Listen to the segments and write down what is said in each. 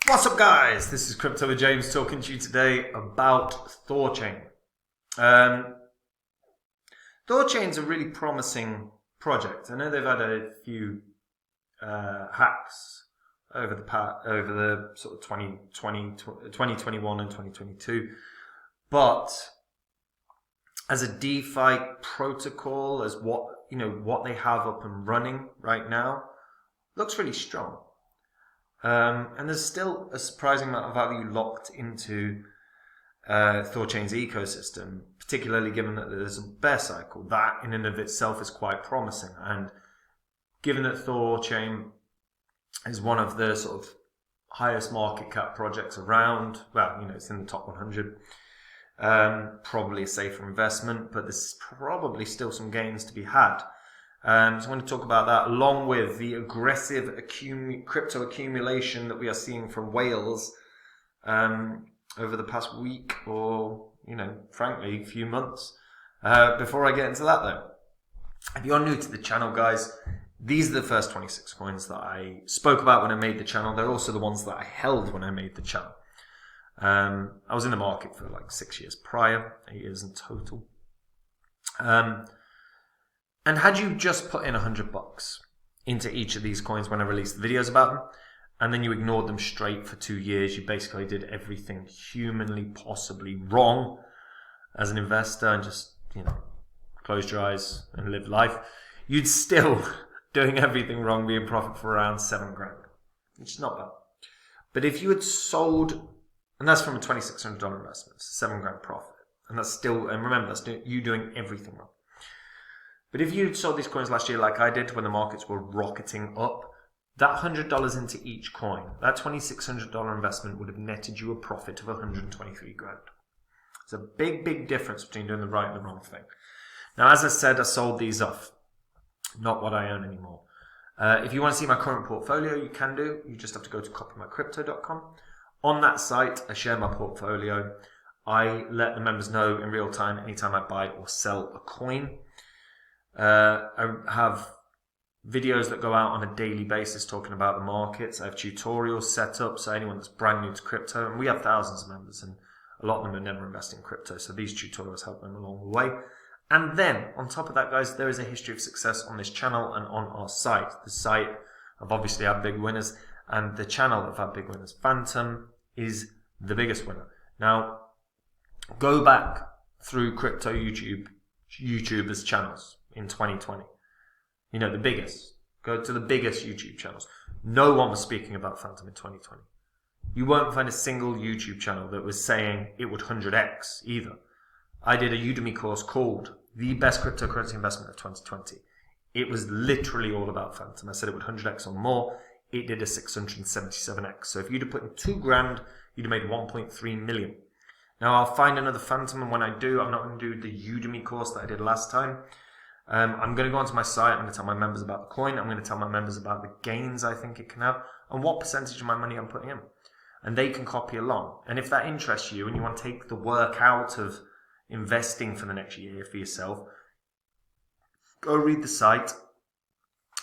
What's up, guys? This is Crypto with James talking to you today about THORchain. THORchain's a really promising project. I know they've had a few hacks over the sort of 2021 and 2022, but as a DeFi protocol, as what they have up and running right now, looks really strong. And there's still a surprising amount of value locked into THORchain's ecosystem, particularly given that there's a bear cycle. That in and of itself is quite promising. And given that THORchain is one of the sort of highest market cap projects around, well, it's in the top 100, probably a safer investment, but there's probably still some gains to be had. So I'm going to talk about that along with the aggressive crypto accumulation that we are seeing from whales over the past week or, frankly, a few months. Before I get into that though, if you're new to the channel, guys, these are the first 26 coins that I spoke about when I made the channel. They're also the ones that I held when I made the channel. I was in the market for like 6 years prior, 8 years in total. And had you just put in $100 into each of these coins when I released the videos about them, and then you ignored them straight for 2 years, you basically did everything humanly possibly wrong as an investor and just, closed your eyes and lived life, you'd still doing everything wrong, be in profit for around $7 grand, which is not bad. But if you had sold, and that's from a $2,600 investment, $7 grand profit, and that's still, and remember, that's you doing everything wrong. But if you sold these coins last year like I did when the markets were rocketing up, that $100 into each coin, that $2,600 investment would have netted you a profit of 123 grand. It's a big, big difference between doing the right and the wrong thing. Now, as I said, I sold these off. Not what I own anymore. If you want to see my current portfolio, you can do. You just have to go to copymycrypto.com. On that site, I share my portfolio. I let the members know in real time anytime I buy or sell a coin. I have videos that go out on a daily basis talking about the markets. I have tutorials set up, so anyone that's brand new to crypto, and we have thousands of members, and a lot of them are never investing in crypto, so these tutorials help them along the way. And then, on top of that, guys, there is a history of success on this channel and on our site. The site have obviously had big winners, and the channel have had big winners. Phantom is the biggest winner. Now, go back through crypto YouTubers' channels in 2020. The biggest. Go to the biggest YouTube channels. No one was speaking about Phantom in 2020. You won't find a single YouTube channel that was saying it would 100x either. I did a Udemy course called The Best Cryptocurrency Investment of 2020. It was literally all about Phantom. I said it would 100x or more. It did a 677x. So if you'd have put in 2 grand, you'd have made 1.3 million. Now I'll find another Phantom, and when I do, I'm not going to do the Udemy course that I did last time. I'm going to go onto my site. I'm going to tell my members about the coin. I'm going to tell my members about the gains I think it can have and what percentage of my money I'm putting in. And they can copy along. And if that interests you and you want to take the work out of investing for the next year for yourself, go read the site.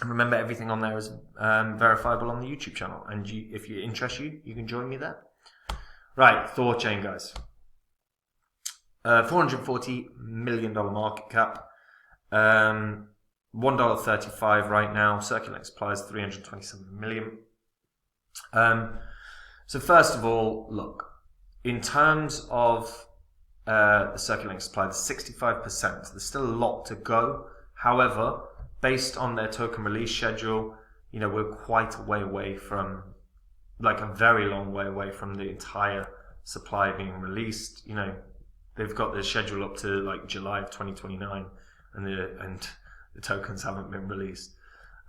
And remember, everything on there is verifiable on the YouTube channel. And if it interests you, you can join me there. Right, THORchain, guys. $440 million market cap. $1.35 right now. Circulating supply is 327 million. So first of all, look, in terms of the circulating supply, the 65%, there's still a lot to go. However, based on their token release schedule, we're quite a way away from, like a very long way away from the entire supply being released. They've got their schedule up to like July of 2029. And the tokens haven't been released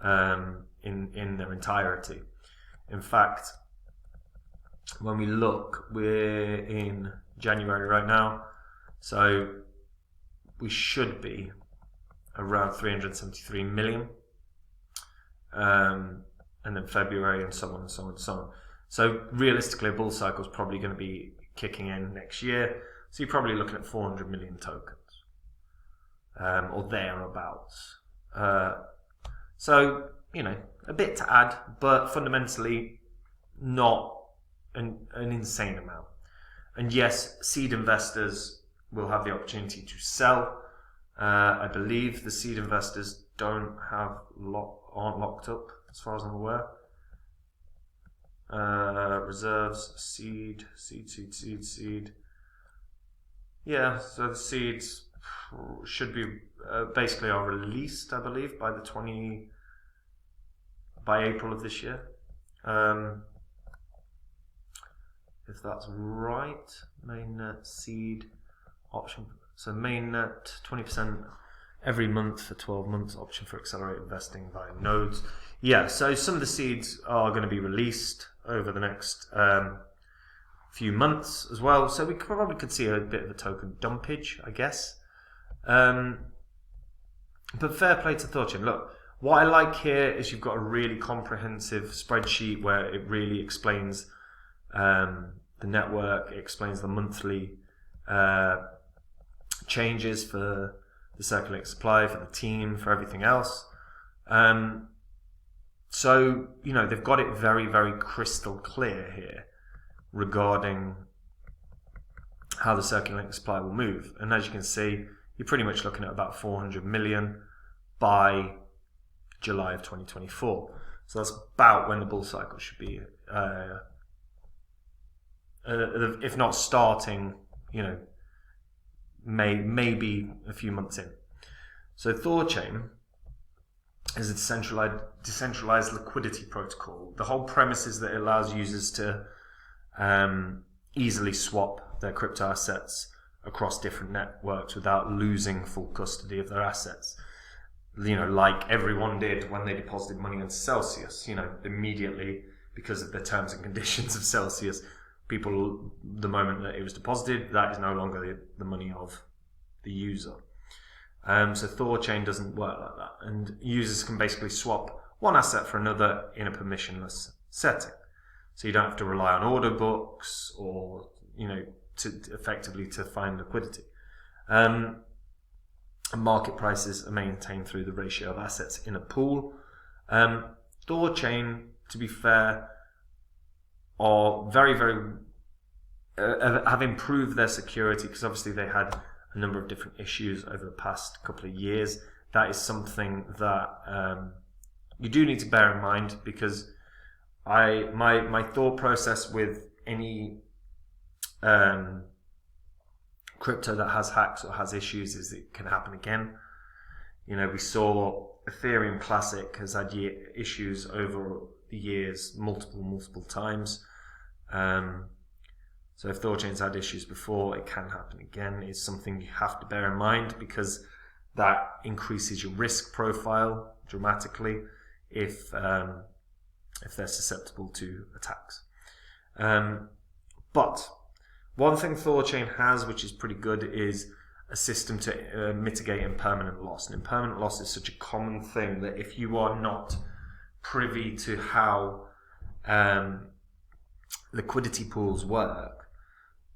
in their entirety. In fact, when we look, we're in January right now, so we should be around 373 million, and then February, and so on and so on and so on. So realistically, a bull cycle is probably going to be kicking in next year. So you're probably looking at 400 million tokens. Or thereabouts. So, a bit to add, but fundamentally not an insane amount. And yes, seed investors will have the opportunity to sell. I believe the seed investors aren't locked up, as far as I'm aware. Reserves, seed. Yeah, so the seeds should be basically are released, I believe, by April of this year. If that's right, mainnet seed option. So mainnet 20% every month for 12 months, option for accelerated investing via nodes. Yeah, so some of the seeds are going to be released over the next few months as well. So we probably could see a bit of a token dumpage, I guess. But fair play to THORchain. Look, what I like here is you've got a really comprehensive spreadsheet where it really explains the network, it explains the monthly changes for the circulating supply, for the team, for everything else. So, you know, they've got it very, very crystal clear here regarding how the circulating supply will move. And as you can see, you're pretty much looking at about 400 million by July of 2024. So that's about when the bull cycle should be, if not starting, you know, maybe a few months in. So THORchain is a decentralized liquidity protocol. The whole premise is that it allows users to easily swap their crypto assets across different networks without losing full custody of their assets. You know, like everyone did when they deposited money into Celsius. You know, immediately, because of the terms and conditions of Celsius, people, the moment that it was deposited, that is no longer the money of the user. So THORchain doesn't work like that, and users can basically swap one asset for another in a permissionless setting. So you don't have to rely on order books or, you know, to find liquidity. Market prices are maintained through the ratio of assets in a pool. THORchain, to be fair, are very, very have improved their security, because obviously they had a number of different issues over the past couple of years. That is something that you do need to bear in mind, because my thought process with any crypto that has hacks or has issues is it can happen again. You know, we saw Ethereum Classic has had issues over the years multiple times. So if THORchain's had issues before, it can happen again. It's something you have to bear in mind, because that increases your risk profile dramatically if they're susceptible to attacks. But one thing THORchain has, which is pretty good, is a system to mitigate impermanent loss. And impermanent loss is such a common thing that if you are not privy to how liquidity pools work,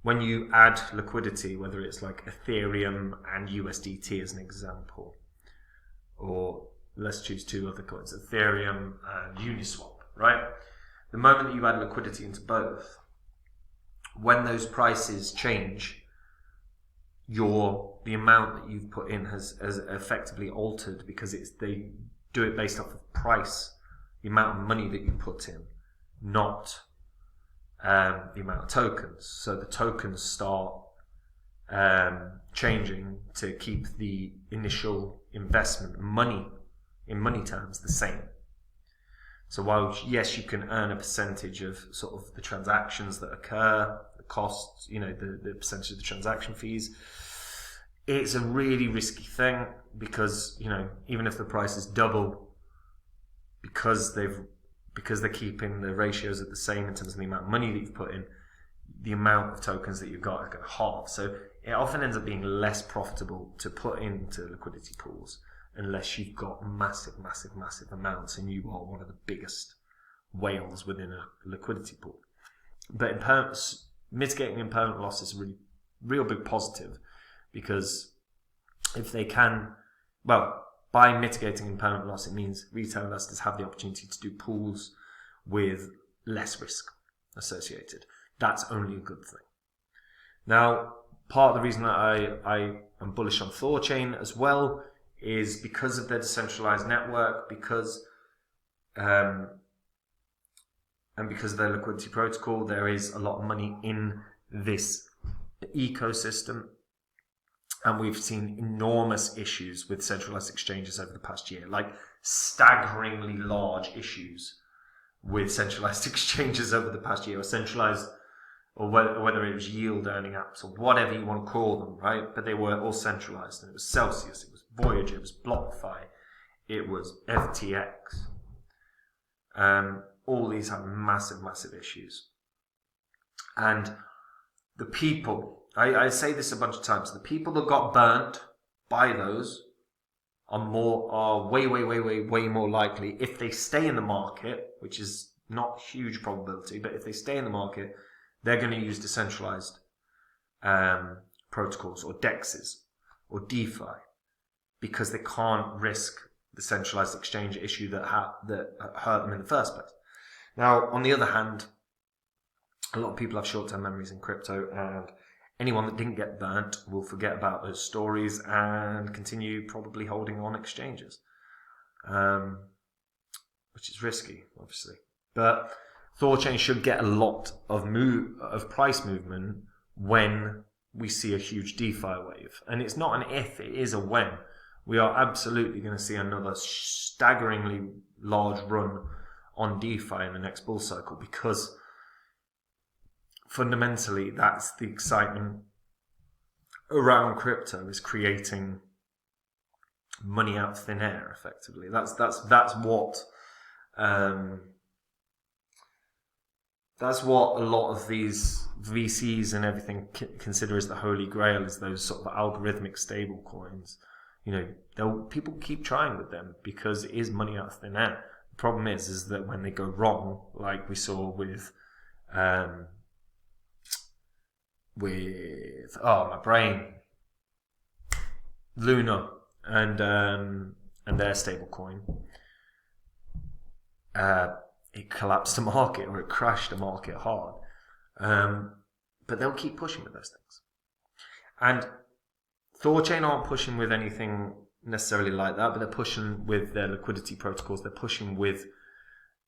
when you add liquidity, whether it's like Ethereum and USDT as an example, or let's choose two other coins, Ethereum and Uniswap, right? The moment that you add liquidity into both, when those prices change, the amount that you've put in has effectively altered, because they do it based off of price, the amount of money that you put in, not the amount of tokens. So the tokens start changing to keep the initial investment money in money terms the same. So while yes, you can earn a percentage of sort of the transactions that occur, the costs, you know, the percentage of the transaction fees, it's a really risky thing, because, you know, even if the price is double, because they're keeping the ratios at the same in terms of the amount of money that you've put in, the amount of tokens that you've got are going to halve. So it often ends up being less profitable to put into liquidity pools unless you've got massive amounts and you are one of the biggest whales within a liquidity pool. But mitigating impermanent loss is a real big positive, because if they can, by mitigating impermanent loss, it means retail investors have the opportunity to do pools with less risk. associated. That's only a good thing. Now, part of the reason that I am bullish on THORchain as well is because of their decentralized network, because and because of their liquidity protocol. There is a lot of money in this ecosystem, and we've seen enormous issues with centralized exchanges over the past year, like staggeringly large issues with centralized exchanges over the past year, or centralized, or whether it was yield earning apps or whatever you want to call them, right? But they were all centralized, and it was Celsius, it was Voyager, it was BlockFi, it was FTX. All these have massive, massive issues. And the people, I say this a bunch of times, the people that got burnt by those are way more likely, if they stay in the market, which is not huge probability, but if they stay in the market, they're going to use decentralized protocols or DEXs or DeFi, because they can't risk the centralized exchange issue that hurt them in the first place. Now, on the other hand, a lot of people have short-term memories in crypto, and anyone that didn't get burnt will forget about those stories and continue probably holding on exchanges, which is risky, obviously. But THORchain should get a lot of price movement when we see a huge DeFi wave. And it's not an if, it is a when. We are absolutely going to see another staggeringly large run on DeFi in the next bull cycle, because fundamentally that's the excitement around crypto, is creating money out of thin air, effectively. That's what a lot of these VCs and everything consider as the holy grail, is those sort of algorithmic stable coins. You know, people keep trying with them because it is money out of thin air. The problem is that when they go wrong, like we saw with Luna and their stable coin, it collapsed the market, or it crashed the market hard. But they'll keep pushing with those things. And THORchain aren't pushing with anything necessarily like that, but they're pushing with their liquidity protocols. They're pushing with,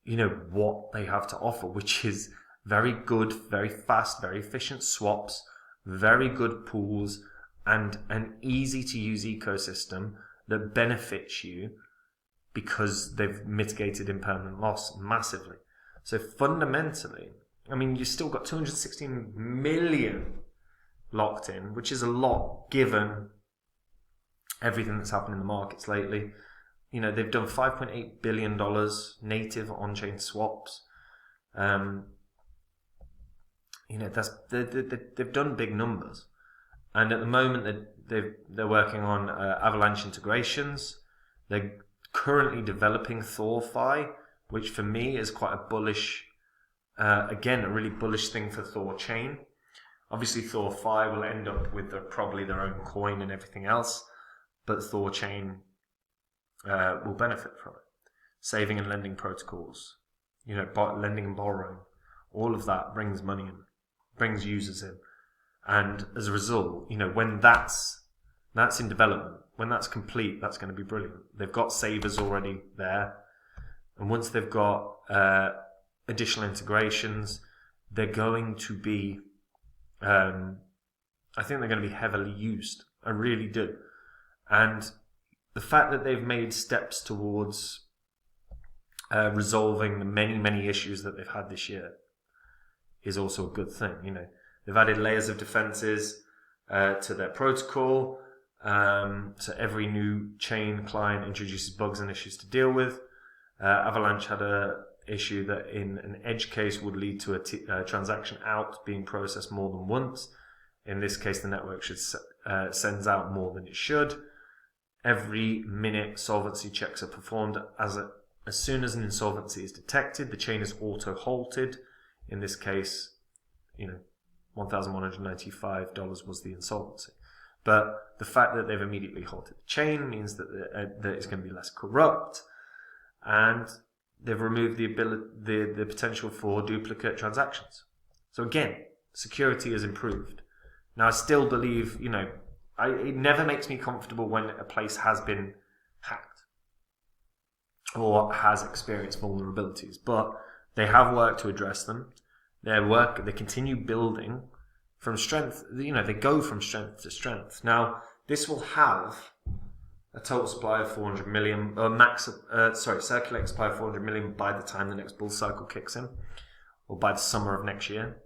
what they have to offer, which is very good, very fast, very efficient swaps, very good pools, and an easy to use ecosystem that benefits you because they've mitigated impermanent loss massively. So fundamentally, you still got 216 million locked in, which is a lot given everything that's happened in the markets lately. They've done $5.8 billion native on-chain swaps. They've done big numbers, and at the moment they're working on Avalanche integrations. They're currently developing THORFi, which for me is quite a bullish, a really bullish thing for THORchain. Obviously, THORFi will end up with probably their own coin and everything else, but THORchain will benefit from it. Saving and lending protocols, lending and borrowing, all of that brings money in, brings users in, and as a result, when that's in development, when that's complete, that's going to be brilliant. They've got savers already there, and once they've got additional integrations, they're going to be, I think they're going to be heavily used. I really do. And the fact that they've made steps towards resolving the many issues that they've had this year is also a good thing. They've added layers of defenses to their protocol. So every new chain client introduces bugs and issues to deal with. Avalanche had a issue that in an edge case would lead to a transaction out being processed more than once. In this case, the network sends out more than it should. Every minute, solvency checks are performed. As soon as an insolvency is detected, the chain is auto-halted. In this case, $1,195 was the insolvency. But the fact that they've immediately halted the chain means that it's going to be less corrupt. And they've removed the potential for duplicate transactions. So again, security has improved. Now I still believe, it never makes me comfortable when a place has been hacked or has experienced vulnerabilities, but they have worked to address them. They continue building from strength. They go from strength to strength. Now this will have a total supply of 400 million, circulating supply of 400 million by the time the next bull cycle kicks in, or by the summer of next year.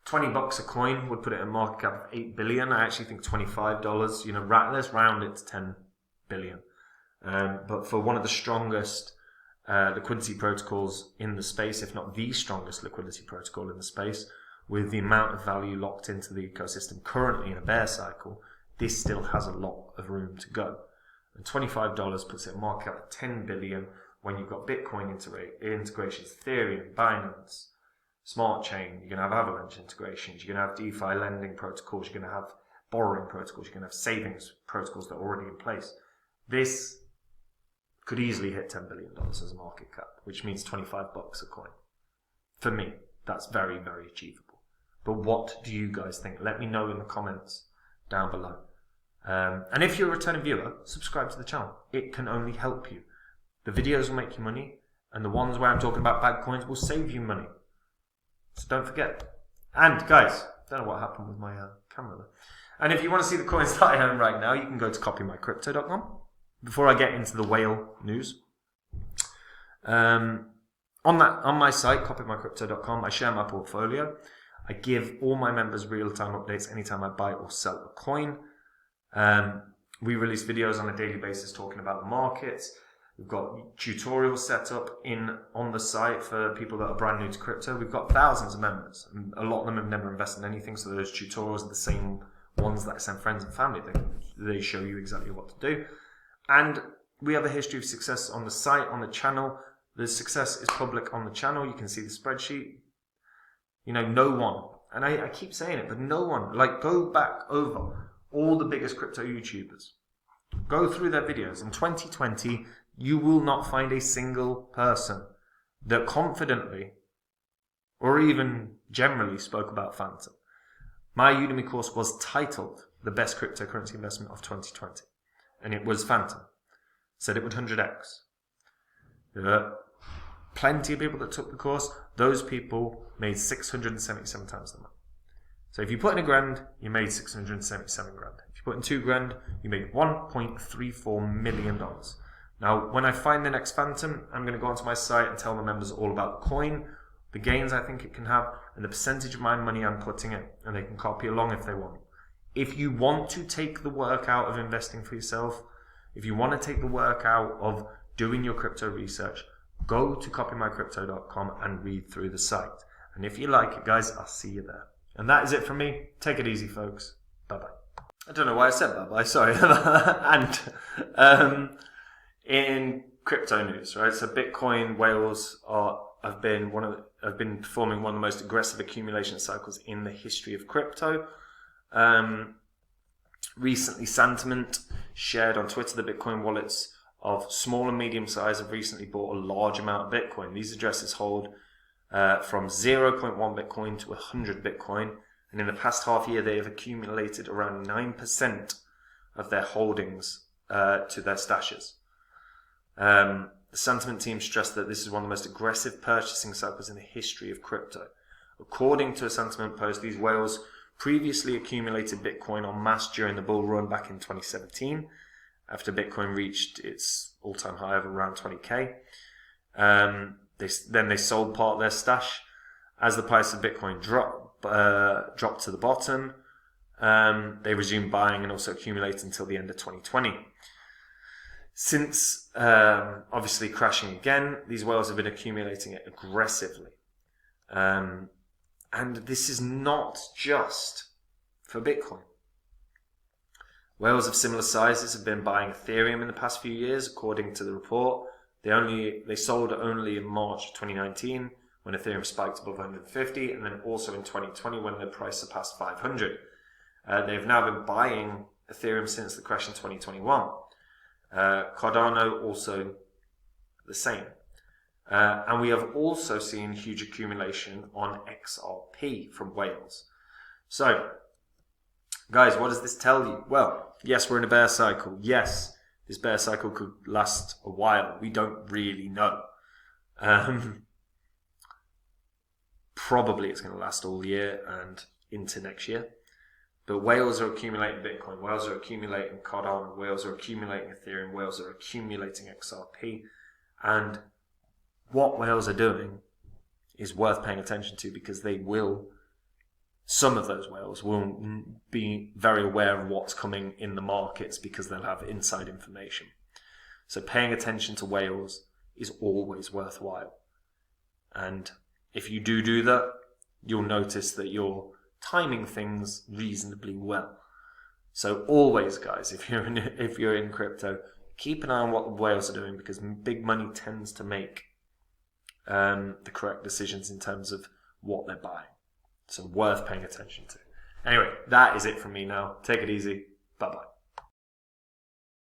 $20 a coin would put it in a market cap of 8 billion. I actually think $25, let's round it to 10 billion. But for one of the strongest liquidity protocols in the space, if not the strongest liquidity protocol in the space, with the amount of value locked into the ecosystem currently in a bear cycle, this still has a lot of room to go. And $25 puts it in a market cap of 10 billion when you've got Bitcoin integrations, Ethereum, Binance, Smart Chain, you're going to have Avalanche integrations, you're going to have DeFi lending protocols, you're going to have borrowing protocols, you're going to have savings protocols that are already in place. This could easily hit $10 billion as a market cap, which means $25 a coin. For me, that's very, very achievable. But what do you guys think? Let me know in the comments down below. And if you're a returning viewer, subscribe to the channel. It can only help you. The videos will make you money, and the ones where I'm talking about bad coins will save you money. So don't forget. And guys, don't know what happened with my camera there. And if you want to see the coins that I own right now, you can go to copymycrypto.com. Before I get into the whale news, on my site, copymycrypto.com, I share my portfolio. I give all my members real-time updates anytime I buy or sell a coin. We release videos on a daily basis talking about the markets. We've got tutorials set up on the site for people that are brand new to crypto. We've got thousands of members, and a lot of them have never invested in anything, so those tutorials are the same ones that I send friends and family. They show you exactly what to do. And we have a history of success on the site, on the channel. The success is public on the channel. You can see the spreadsheet. No one, and I keep saying it, but no one, go back over all the biggest crypto YouTubers. Go through their videos. In 2020, you will not find a single person that confidently or even generally spoke about Phantom. My Udemy course was titled The Best Cryptocurrency Investment of 2020. And it was Phantom. Said it would 100x. There are plenty of people that took the course. Those people made 677 times the amount. So if you put in $1,000, you made 677 grand. If you put in $2,000, you made $1.34 million. Now, when I find the next Phantom, I'm going to go onto my site and tell my members all about the coin, the gains I think it can have, and the percentage of my money I'm putting in. And they can copy along if they want. If you want to take the work out of investing for yourself, if you want to take the work out of doing your crypto research, go to copymycrypto.com and read through the site. And if you like it, guys, I'll see you there. And that is it from me. Take it easy, folks. Bye-bye. I don't know why I said bye-bye. Sorry. And in crypto news, right? So Bitcoin whales have been performing one of the most aggressive accumulation cycles in the history of crypto. Recently, Sentiment shared on Twitter the Bitcoin wallets of small and medium size have recently bought a large amount of Bitcoin. These addresses hold from 0.1 Bitcoin to 100 Bitcoin, and in the past half year they have accumulated around 9% of their holdings to their stashes. The Sentiment team stressed that this is one of the most aggressive purchasing cycles in the history of crypto. According to a Sentiment post, these whales previously accumulated Bitcoin en masse during the bull run back in 2017, after Bitcoin reached its all-time high of around 20k. They sold part of their stash. As the price of Bitcoin dropped to the bottom, they resumed buying and also accumulated until the end of 2020. Since obviously crashing again, these whales have been accumulating it aggressively. And this is not just for Bitcoin. Whales of similar sizes have been buying Ethereum in the past few years, according to the report. They sold only in March 2019 when Ethereum spiked above 150, and then also in 2020 when the price surpassed 500. They've now been buying Ethereum since the crash in 2021. Cardano also the same. And we have also seen huge accumulation on XRP from whales. So, guys, what does this tell you? Well, yes, we're in a bear cycle. Yes, this bear cycle could last a while. We don't really know. Probably it's going to last all year and into next year. But whales are accumulating Bitcoin, whales are accumulating Cardano, whales are accumulating Ethereum, whales are accumulating XRP. And what whales are doing is worth paying attention to, because some of those whales will be very aware of what's coming in the markets because they'll have inside information. So paying attention to whales is always worthwhile. And if you do that, you'll notice that you're timing things reasonably well. So always, guys, if you're in crypto, keep an eye on what the whales are doing, because big money tends to make the correct decisions in terms of what they're buying. So worth paying attention to. Anyway, that is it from me now. Take it easy. Bye-bye.